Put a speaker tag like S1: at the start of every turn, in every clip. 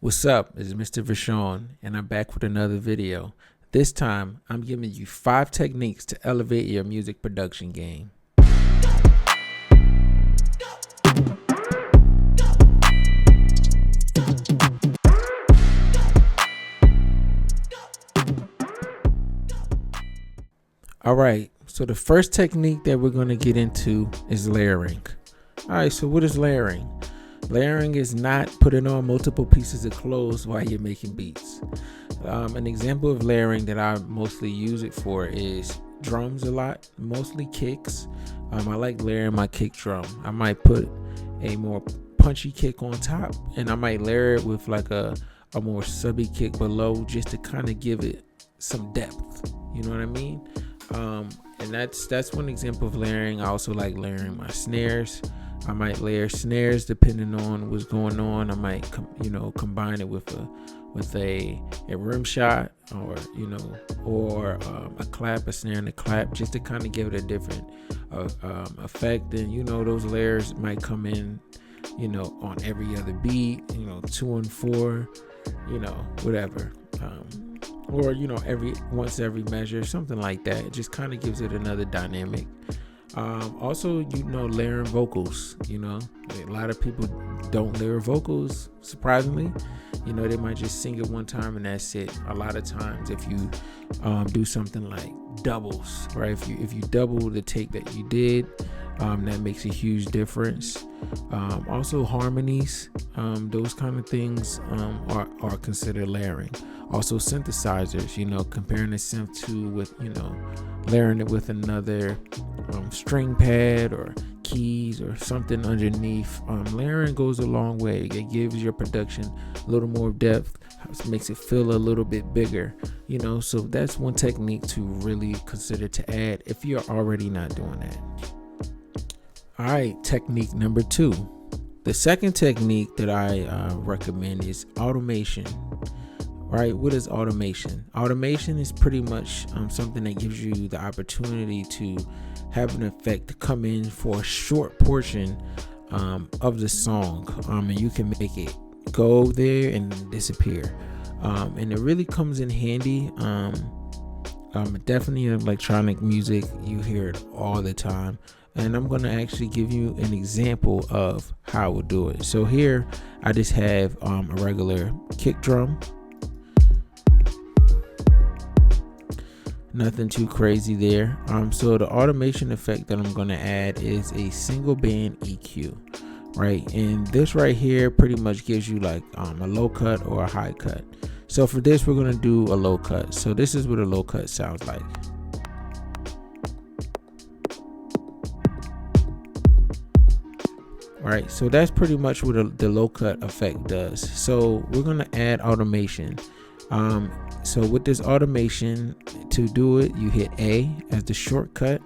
S1: What's up? It's Mr. Vershawn, and I'm back with another video. This time, I'm giving you 5 techniques to elevate your music production game. Alright, so the first technique that we're going to get into is layering. Alright, so what is layering? Layering is not putting on multiple pieces of clothes while you're making beats. An example of layering that I mostly use it for is drums a lot, mostly kicks. I like layering my kick drum. I might put a more punchy kick on top, and I might layer it with like a more subby kick below just to kind of give it some depth. You know what I mean? And that's one example of layering. I also like layering my snares. I might layer snares depending on what's going on. I might combine it with a rim shot or a clap, a snare and a clap, just to kind of give it a different effect. And those layers might come in on every other beat, 2 and 4, whatever, or every measure, something like that. It just kind of gives it another dynamic. Also, layering vocals. A lot of people don't layer vocals, surprisingly. They might just sing it one time and that's it. A lot of times, if you do something like doubles, right? If you double the take that you did, that makes a huge difference. Also, harmonies, those kind of things are considered layering. Also, synthesizers, comparing a synth to with layering it with another string pad or keys or something underneath. Layering goes a long way. It gives your production a little more depth, makes it feel a little bit bigger, so that's one technique to really consider to add if you're already not doing that. All right, technique number 2. The second technique that I recommend is automation. Right? What is automation? Automation is pretty much something that gives you the opportunity to have an effect to come in for a short portion of the song, and you can make it go there and disappear, and it really comes in handy. Definitely in electronic music, you hear it all the time, and I'm going to actually give you an example of how I would do it. So here I just have a regular kick drum. Nothing too crazy there. So the automation effect that I'm going to add is a single band EQ, right? And this right here pretty much gives you like a low cut or a high cut. So for this, we're going to do a low cut. So this is what a low cut sounds like. Right, so that's pretty much what the low cut effect does. So we're going to add automation. So with this automation, to do it, you hit A as the shortcut,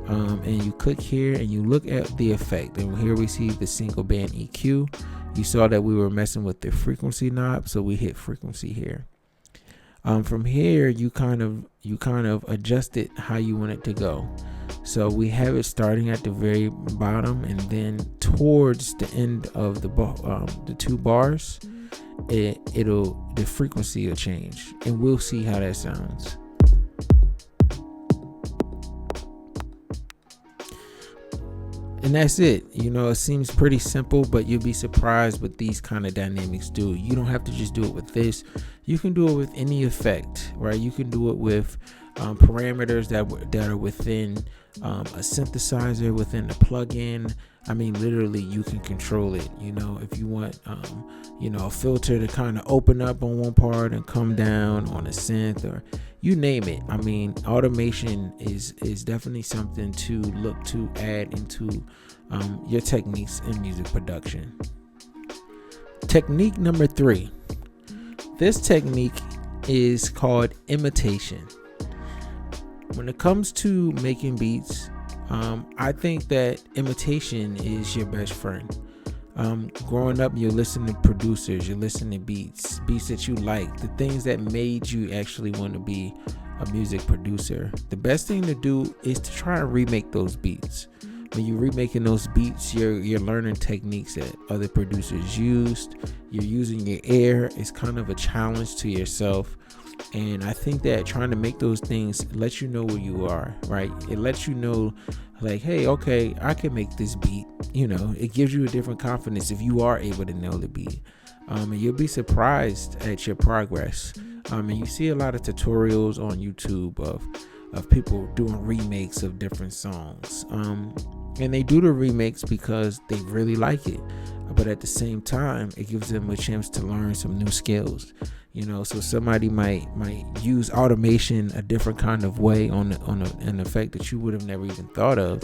S1: and you click here and you look at the effect. And here we see the single band EQ. You saw that we were messing with the frequency knob, so we hit frequency here. From here, you kind of adjust it how you want it to go. So we have it starting at the very bottom, and then towards the end of the 2 bars. The frequency will change, and we'll see how that sounds. And that's it. It seems pretty simple, but you'll be surprised what these kind of dynamics do. You don't have to just do it with this. You can do it with any effect, right? You can do it with parameters that are within a synthesizer, within the plugin. I mean, literally, you can control it. If you want, a filter to kind of open up on one part and come down on a synth, or you name it. I mean, automation is definitely something to look to add into your techniques in music production. Technique number 3. This technique is called imitation. When it comes to making beats, I think that imitation is your best friend. Growing up, you listen to producers, you listen to beats that you like, the things that made you actually want to be a music producer. The best thing to do is to try and remake those beats. when you're remaking those beats, you're learning techniques that other producers used. You're using your air. It's kind of a challenge to yourself. And I think that trying to make those things lets you know where you are, right? It lets you know, like, hey, okay, I can make this beat. It gives you a different confidence if you are able to nail the beat. And you'll be surprised at your progress. And you see a lot of tutorials on YouTube of people doing remakes of different songs. And they do the remakes because they really like it. But at the same time, it gives them a chance to learn some new skills. So somebody might use automation a different kind of way on an effect that you would have never even thought of.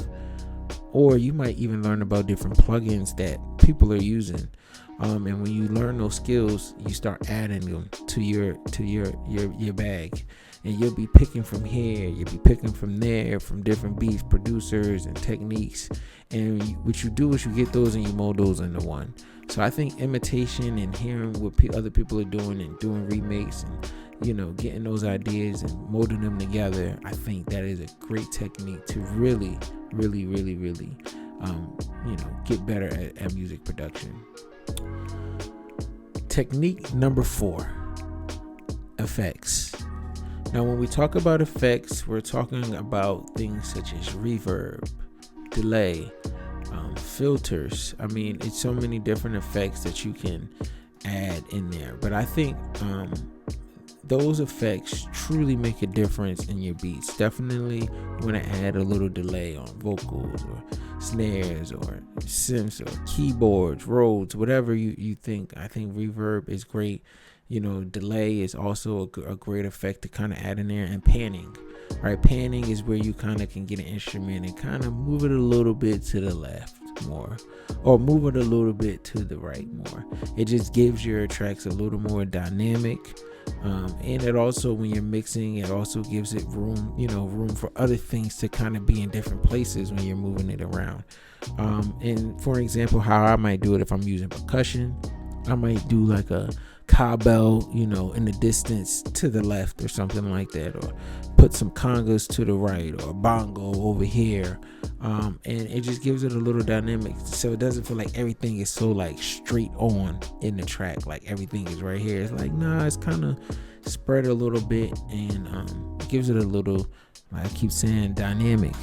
S1: Or you might even learn about different plugins that people are using. And when you learn those skills, you start adding them to your bag. And you'll be picking from here, you'll be picking from there, from different beats, producers, and techniques. And what you do is you get those and you mold those into one. So I think imitation and hearing what other people are doing and doing remakes and, getting those ideas and molding them together, I think that is a great technique to really, really, really, really, get better at music production. Technique number 4, effects. Now, when we talk about effects, we're talking about things such as reverb, delay, filters. I mean, it's so many different effects that you can add in there. But I think those effects truly make a difference in your beats. Definitely want to add a little delay on vocals or snares or synths or keyboards, Rhodes, whatever you think. I think reverb is great. Delay is also a great effect to kind of add in there, and panning. Right, panning is where you kind of can get an instrument and kind of move it a little bit to the left more, or move it a little bit to the right more. It just gives your tracks a little more dynamic, and it also, when you're mixing, it also gives it room for other things to kind of be in different places when you're moving it around. And for example, how I might do it if I'm using percussion, I might do like a cowbell, in the distance to the left or something like that, or put some congas to the right, or a bongo over here, and it just gives it a little dynamic, so it doesn't feel like everything is so like straight on in the track, like everything is right here. It's like, nah, it's kind of spread a little bit, and it gives it a little, like I keep saying, dynamic,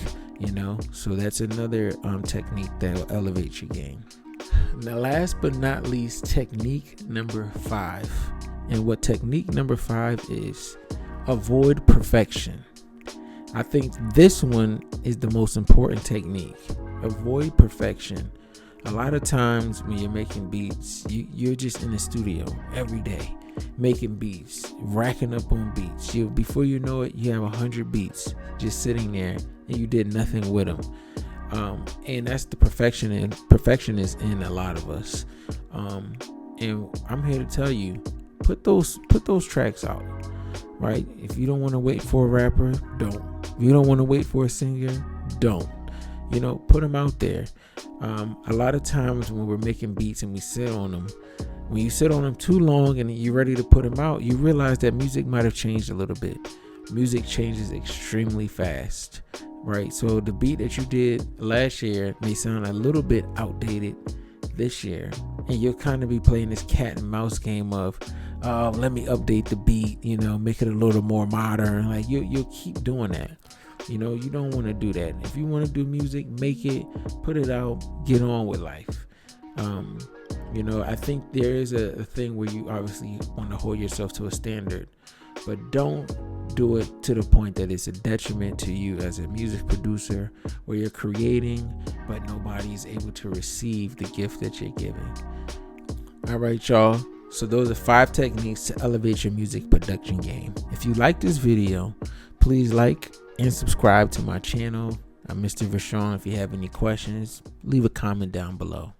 S1: so that's another technique that will elevate your game. Now, last but not least, technique number 5. And what technique number 5 is: avoid perfection. I think this one is the most important technique. Avoid perfection. A lot of times when you're making beats, you're just in the studio every day making beats, racking up on beats. Before you know it, you have 100 beats just sitting there and you did nothing with them. And that's the perfectionist in a lot of us. And I'm here to tell you, put those tracks out, right? If you don't want to wait for a rapper, don't. If you don't want to wait for a singer, don't. Put them out there. A lot of times when we're making beats and we sit on them, when you sit on them too long and you're ready to put them out, you realize that music might have changed a little bit. Music changes extremely fast. Right, so the beat that you did last year may sound a little bit outdated this year, and you'll kind of be playing this cat and mouse game of, let me update the beat, make it a little more modern. Like you'll keep doing that. You don't want to do that. If you want to do music, make it, put it out, get on with life. I think there is a thing where you obviously want to hold yourself to a standard, but don't do it to the point that it's a detriment to you as a music producer, where you're creating but nobody's able to receive the gift that you're giving. All right, y'all, so those are 5 techniques to elevate your music production game. If you like this video, please like and subscribe to my channel. I'm Mr. Vershawn. If you have any questions, leave a comment down below.